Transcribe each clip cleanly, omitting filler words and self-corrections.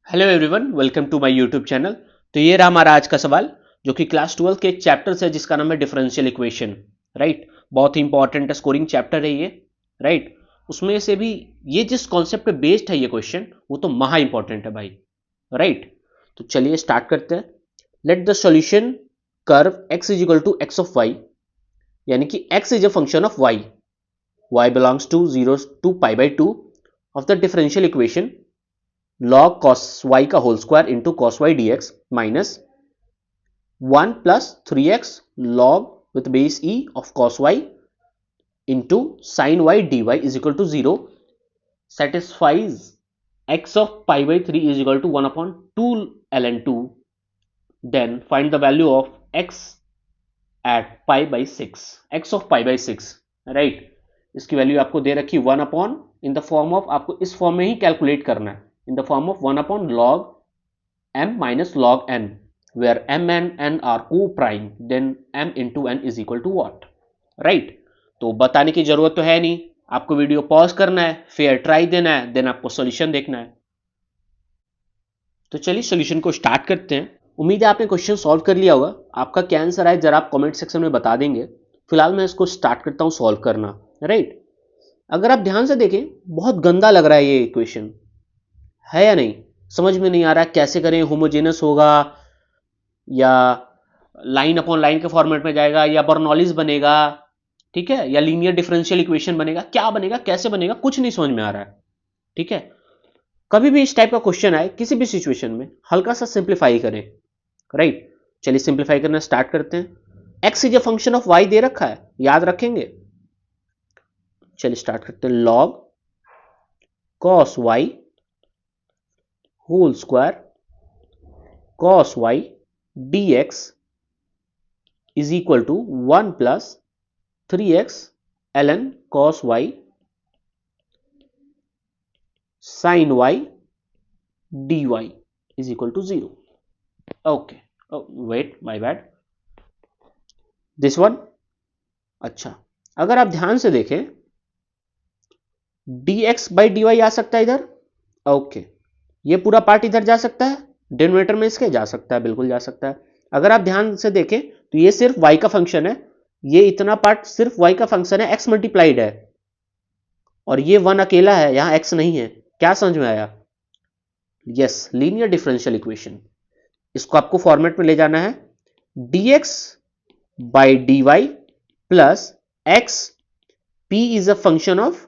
Hello everyone, welcome to my YouTube channel. तो ये रहा हमारा आज का सवाल जो कि क्लास 12 के एक चैप्टर से है जिसका नाम है डिफरेंशियल इक्वेशन। राइट, बहुत ही इंपॉर्टेंट स्कोरिंग चैप्टर है ये। राइट, उसमें से भी ये जिस कॉन्सेप्ट पे बेस्ड है ये क्वेश्चन वो तो महा इंपॉर्टेंट है भाई। राइट, तो चलिए स्टार्ट करते हैं। Let the solution curve x is equal to x of y, यानी कि x is a function of y belongs to 0 to pi by 2 of the differential equation log cos y का whole square into cos y dx minus 1 plus 3x log with base e of cos y into sin y dy is equal to 0 satisfies x of pi by 3 is equal to 1 upon 2 ln 2. Then find the value of x at pi by 6, x of pi by 6. Right, इसकी value आपको दे रखी 1 upon in the form of, आपको इस form में ही calculate करना है, in the form of 1 upon log m minus log n, where m and n are co-prime, then m into n is equal to what? Right? तो बताने की जरूरत तो है नहीं, आपको वीडियो पॉज करना है, फेयर ट्राई देना है, देन आपको सॉल्यूशन देखना है। तो चलिए सॉल्यूशन को स्टार्ट करते हैं। उम्मीद है आपने क्वेश्चन सॉल्व कर लिया होगा। आपका क्या आंसर आए जरा आप कमेंट सेक्शन में बता देंगे। फिलहाल मैं इसको स्टार्ट करता हूं सॉल्व करना। राइट, अगर आप ध्यान से देखें बहुत गंदा लग रहा है ये इक्वेशन, है या नहीं? समझ में नहीं आ रहा कैसे करें, होमोजेनस होगा या लाइन अपॉन लाइन के फॉर्मेट में जाएगा या बर्नौलीज बनेगा, ठीक है, या लीनियर डिफरेंशियल इक्वेशन बनेगा, क्या बनेगा, कैसे बनेगा, कुछ नहीं समझ में आ रहा है। ठीक है, कभी भी इस टाइप का क्वेश्चन आए किसी भी सिचुएशन में हल्का सा सिंप्लीफाई करें। राइट, चलिए सिंप्लीफाई करना स्टार्ट करते हैं। X is a function of y दे रखा है, याद रखेंगे। चलिए स्टार्ट करते हैं। Log cos y whole square cos y dx is equal to 1 plus 3x ln cos y sin y dy is equal to 0. Okay, oh, wait, my bad, this one. अच्छा, अगर आप ध्यान से देखें dx by dy आ सकता है इधर। Okay, ये पूरा पार्ट इधर जा सकता है, डिनोमिनेटर में इसके जा सकता है, बिल्कुल जा सकता है। अगर आप ध्यान से देखें तो ये सिर्फ y का फंक्शन है, ये इतना पार्ट सिर्फ y का फंक्शन है, x मल्टीप्लाइड है, और ये 1 अकेला है, यहां x नहीं है। क्या समझ में आया? Yes, linear differential equation. इसको आपको फॉर्मेट में ले जाना है, dx by dy plus x p is a function of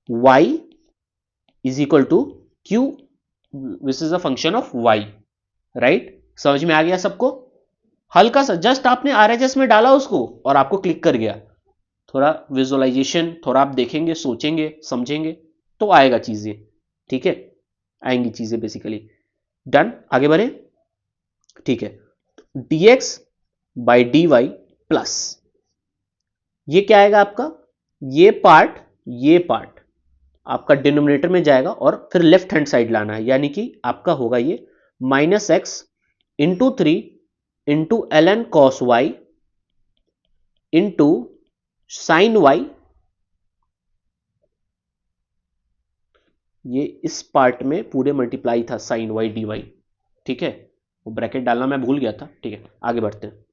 y is equal to q which is a function of y। Right, समझ में आ गया सबको? हल्का सा जस्ट आपने RHS में डाला उसको और आपको क्लिक कर गया। थोड़ा विजुअलाइजेशन, थोड़ा आप देखेंगे, सोचेंगे, समझेंगे तो आएगा चीजें। ठीक है, आएंगी चीजें बेसिकली। डन, आगे बढ़े। ठीक है, dx बाई dy प्लस ये क्या आएगा आपका, ये पार्ट आपका डिनोमिनेटर में जाएगा और फिर लेफ्ट हैंड साइड लाना है, यानी कि आपका होगा ये minus x into 3 into L N cos y into sine y. ये इस पार्ट में पूरे मल्टीप्लाई था साइन वाई डी वाई। ठीक है, वो ब्रैकेट डालना मैं भूल गया था। ठीक है, आगे बढ़ते हैं।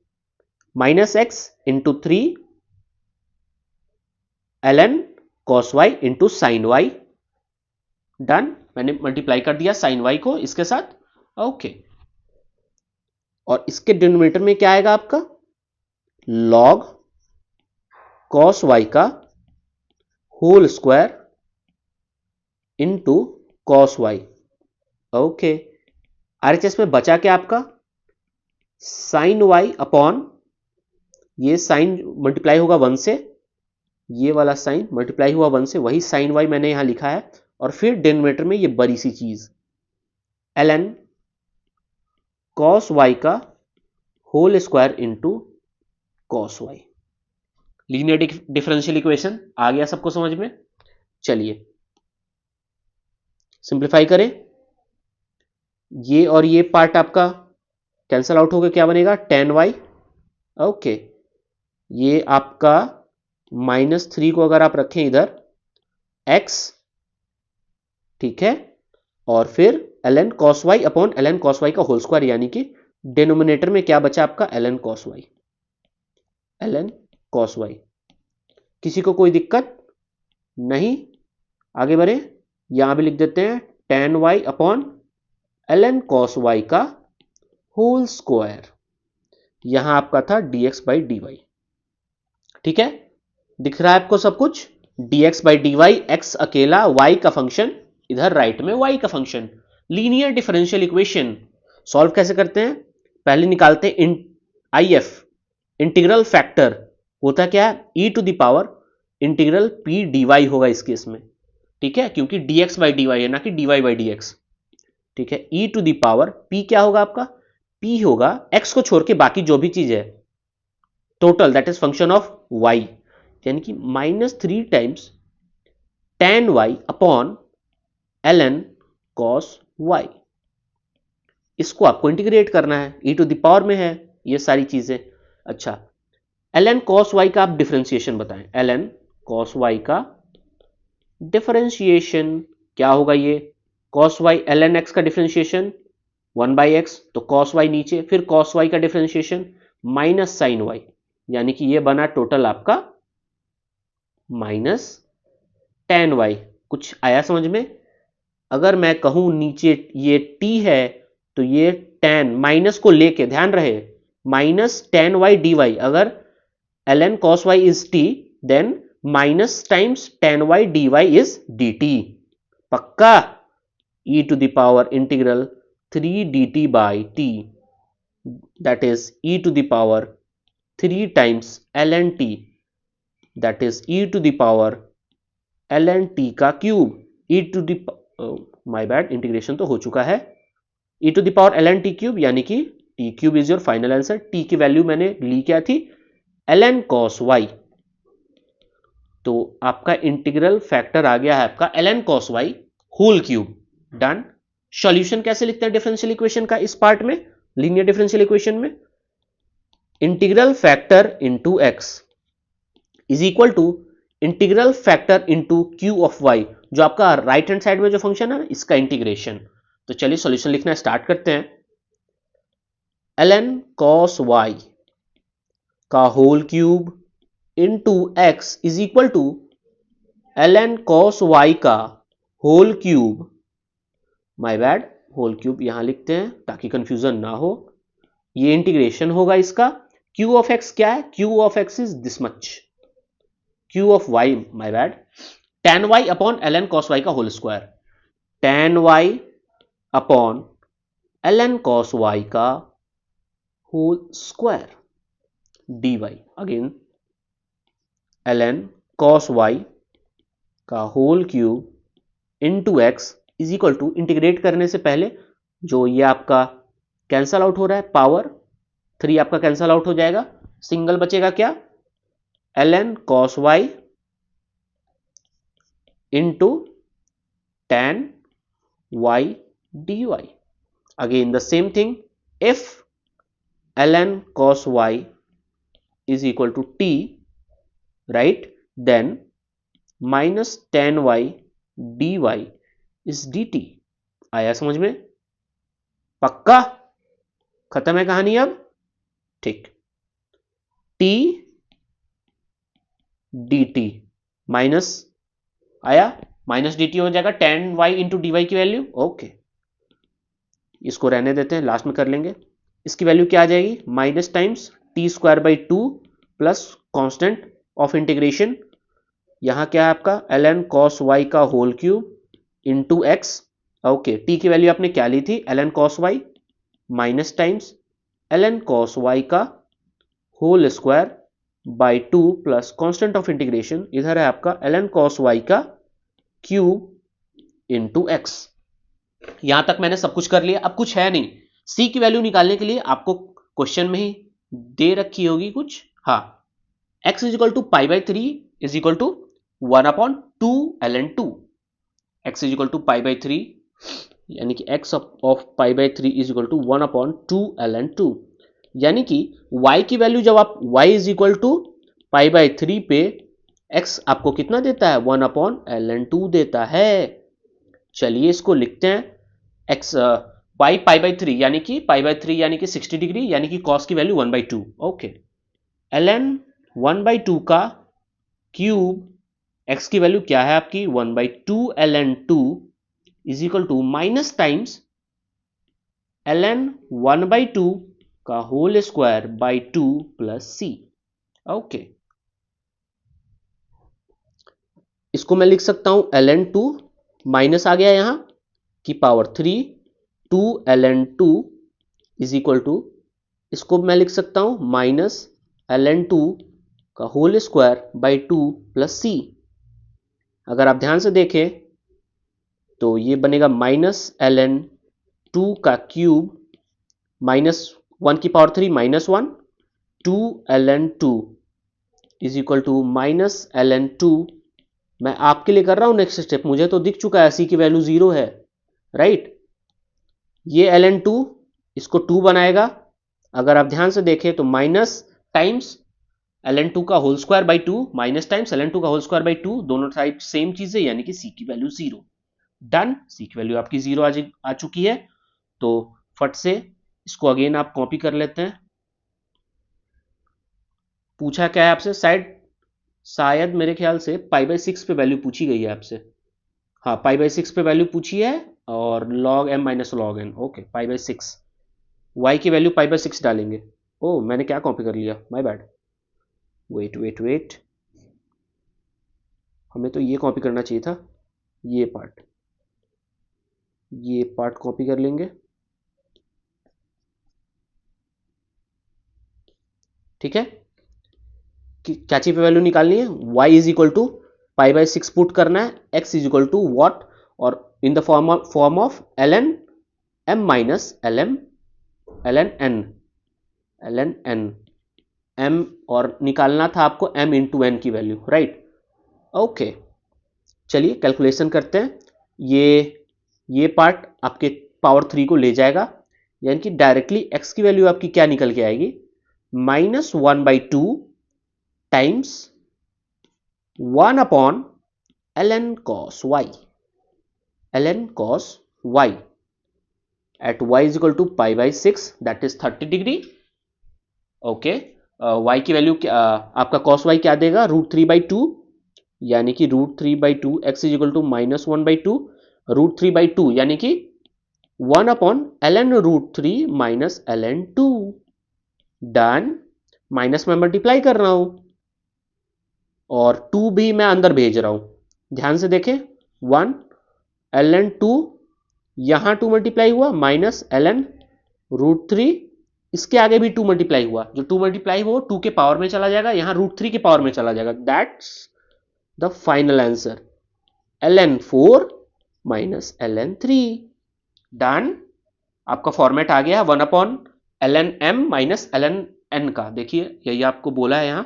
Minus x into 3 L N cos y into sine y. Done, मैंने मल्टीप्लाई कर दिया साइन वाई को इसके साथ। ओके, और इसके डिनोमिनेटर में क्या आएगा आपका, लॉग कॉस वाई का whole square into cos y. Okay, RHS में बचा क्या आपका, साइन वाई अपॉन ये साइन मल्टीप्लाई होगा 1 से, ये वाला साइन मल्टीप्लाई हुआ 1 से, वही साइन वाई मैंने यहां लिखा है, और फिर डिनोमिनेटर में ये बड़ी सी चीज एल एन कॉस वाई का whole square into cos Y. Linear differential equation आ गया सबको समझ में? चलिए सिंप्लीफाई करें। ये और ये पार्ट आपका कैंसल आउट हो गया, क्या बनेगा, टेन वाई। ओके, ये आपका -3 को अगर आप रखें इधर x, ठीक है, और फिर ln cos y upon ln cos y का होल स्क्वायर, यानी कि डिनोमिनेटर में क्या बचा आपका ln cos y, ln cos y। किसी को कोई दिक्कत नहीं? आगे बढ़े, यहां भी लिख देते हैं tan y upon ln cos y का होल स्क्वायर, यहां आपका था dx बाई dy। ठीक है, दिख रहा है आपको सब कुछ? dx बाई dy, x अकेला, y का फंक्शन, इधर राइट में y का function. Linear differential equation solve कैसे करते हैं? पहले निकालते हैं IF, इंटीग्रल फैक्टर होता क्या है, e to the power integral p dy होगा इस केस में। ठीक है, क्योंकि dx बाई dy है ना कि dy बाई dx। ठीक है, e to the power p क्या होगा आपका? p होगा x को छोड़ के बाकी जो भी चीज है total, that is function of y, यानी कि -3 times tan y upon ln cos y। इसको आपको इंटीग्रेट करना है, e टू द पावर में है ये सारी चीजें। अच्छा, ln cos y का आप डिफरेंशिएशन बताएं। ln cos y का डिफरेंशिएशन क्या होगा? ये cos y ln x का डिफरेंशिएशन 1/x, तो cos y नीचे, फिर cos y का डिफरेंशिएशन माइनस साइन y, यानी कि ये बना टोटल आपका माइनस tan y। कुछ आया समझ में? अगर मैं कहूं नीचे ये t है तो ये tan माइनस को लेके, ध्यान रहे, माइनस tan y dy, अगर ln cos y is t then minus times tan y dy is dt। पक्का? e to the power integral 3 dt by t, that is e to the power 3 times ln t, that is e to the power ln t का cube, e to the my bad, integration तो हो चुका है, e to the power ln t cube, यानी कि t cube is your final answer. t की value मैंने ली क्या थी? ln cos y। तो आपका इंटीग्रल फैक्टर आ गया है आपका ln cos y whole cube. Done. Solution कैसे लिखते हैं डिफरेंशियल इक्वेशन का इस पार्ट में, लीनियर डिफरेंशियल इक्वेशन में? Integral factor into x is equal to integral factor into q of y, जो आपका राइट हैंड साइड में जो फंक्शन है इसका इंटीग्रेशन। तो चलिए सॉल्यूशन लिखना स्टार्ट करते हैं। ln cos y का whole cube into x is equal to ln cos y का whole cube, my bad, whole cube यहां लिखते हैं ताकि कंफ्यूजन ना हो। ये इंटीग्रेशन होगा इसका। q ऑफ x क्या है? q of x is this much, q of y, my bad, tan y upon ln cos y का whole square, tan y upon ln cos y का whole square dy, again ln cos y का whole cube into x is equal to, integrate करने से पहले जो ये आपका cancel out हो रहा है, पावर 3 आपका कैंसल आउट हो जाएगा, सिंगल बचेगा क्या? ln cos y into tan y dy। Again the same thing, if ln cos y is equal to t, right, then minus tan y dy is dt। आया समझ में? पक्का? खत्म है कहानी अब? ठीक, t dt माइनस आया, माइनस dt हो जाएगा tan y इंटू dy की वैल्यू। ओके, इसको रहने देते हैं, लास्ट में कर लेंगे। इसकी वैल्यू क्या आ जाएगी? Minus times t square by 2 plus constant of integration, यहां क्या है आपका ln cos y का whole cube into x. Okay, t की वैल्यू आपने क्या ली थी? ln cos y minus times ln cos y का whole square by 2 plus constant of integration, इधर है आपका ln cos y का क्यूब इंटू एक्स। यहां तक मैंने सब कुछ कर लिया, अब कुछ है नहीं। सी की वैल्यू निकालने के लिए आपको क्वेश्चन में ही दे रखी होगी कुछ, हाँ, x is equal to pi by 3 is equal to 1 upon 2 ln 2, x is equal to pi by 3, यानी कि x of pi by 3 is equal to 1 upon 2 ln 2, यानी कि y की वैल्यू जब आप y is equal to pi by 3 पे x आपको कितना देता है? 1 अपॉन ln 2 देता है। चलिए इसको लिखते हैं, एक्स वाई पाई बाई 3 यानी कि पाई बाई 3 यानी कि 60 डिग्री यानी कि कॉस की वैल्यू 1/2। ओके, ln 1/2 का क्यूब एक्स की वैल्यू क्या है आपकी 1/2 ln 2 is equal to minus times ln 1/2 का whole square by 2 plus C. Okay, इसको मैं लिख सकता हूं ln 2 माइनस आ गया यहां की power 3 2 ln 2 is equal to, इसको मैं लिख सकता हूं माइनस ln 2 का whole square by 2 plus C. अगर आप ध्यान से देखें तो ये बनेगा माइनस ln 2 का क्यूब माइनस 1 की power 3 minus 1 2 ln 2 is equal to minus ln 2। मैं आपके लिए कर रहा हूं नेक्स्ट स्टेप, मुझे तो दिख चुका है सी की वैल्यू 0 है, राइट। ये ln 2 इसको 2 बनाएगा। अगर आप ध्यान से देखें तो माइनस टाइम्स ln 2 का whole square by 2 minus times ln 2 का होल स्क्वायर बाई 2, दोनों साइड सेम चीज है यानी कि सी की वैल्यू 0। डन, सी की वैल्यू आपकी 0 आ चुकी है। तो फट से इसको अगेन आप कॉपी कर लेते हैं। पूछा क्या है आपसे, शायद मेरे ख्याल से पाई बाई 6 पे वैल्यू पूछी गई है आपसे। हाँ, पाई बाई 6 पे वैल्यू पूछी है और log M minus log N. Okay, pi by 6 y की वैल्यू पाई बाई 6 डालेंगे। ओ, मैंने क्या कॉपी कर लिया, my bad. Wait wait wait, हमें तो ये कॉपी करना चाहिए था, ये पार्ट कॉपी कर लेंगे। ठीक है, क्या चीज पे वैल्यू निकालनी है, y is equal to pi by 6 put करना है, x is equal to what, और in the form of ln m minus ln n m, और निकालना था आपको m इंटू n की वैल्यू, राइट। ओके, चलिए कैलकुलेशन करते हैं। ये पार्ट आपके पावर 3 को ले जाएगा, यानी कि डायरेक्टली x की वैल्यू आपकी क्या निकल के आएगी, -1/2 times 1 upon ln cos y, ln cos y at y is equal to pi by 6 that is 30 degree. Okay, y की वैल्यू आपका cos y क्या देगा, √3/2 यानी कि √3/2 x इज इक्वल टू -1/2 √3/2 यानी कि 1 upon ln √3 minus ln 2। Done, minus में multiply कर रहा हूं और 2 भी मैं अंदर भेज रहा हूं। ध्यान से देखें, 1 ln 2 यहां 2 मल्टीप्लाई हुआ माइनस ln √3, इसके आगे भी 2 मल्टीप्लाई हुआ, जो 2 मल्टीप्लाई हो 2 के पावर में चला जाएगा, यहां √3 के पावर में चला जाएगा। That's the final answer, ln 4 minus ln 3। Done, आपका फॉर्मेट आ गया 1 upon ln m minus ln n का। देखिए यही आपको बोला है यहां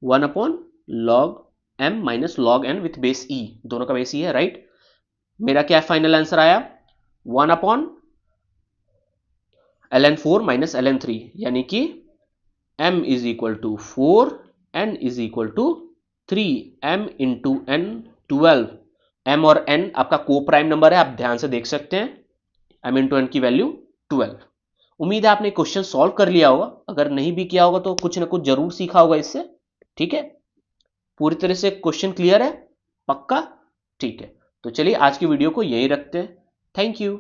1 upon log m minus log n with base e, दोनों का बेस e है, राइट। मेरा क्या फाइनल आंसर आया, 1 अपॉन ln 4 माइनस ln 3 यानी कि m is equal to 4 n is equal to 3, m into n 12। m और n आपका को प्राइम नंबर है, आप ध्यान से देख सकते हैं, m इंटू n की वैल्यू 12। उम्मीद है आपने क्वेश्चन सॉल्व कर लिया होगा, अगर नहीं भी किया होगा तो कुछ ना कुछ जरूर सीखा होगा इससे। ठीक है, पूरी तरह से क्वेश्चन क्लियर है, पक्का। ठीक है, तो चलिए आज की वीडियो को यहीं रखते हैं। Thank you.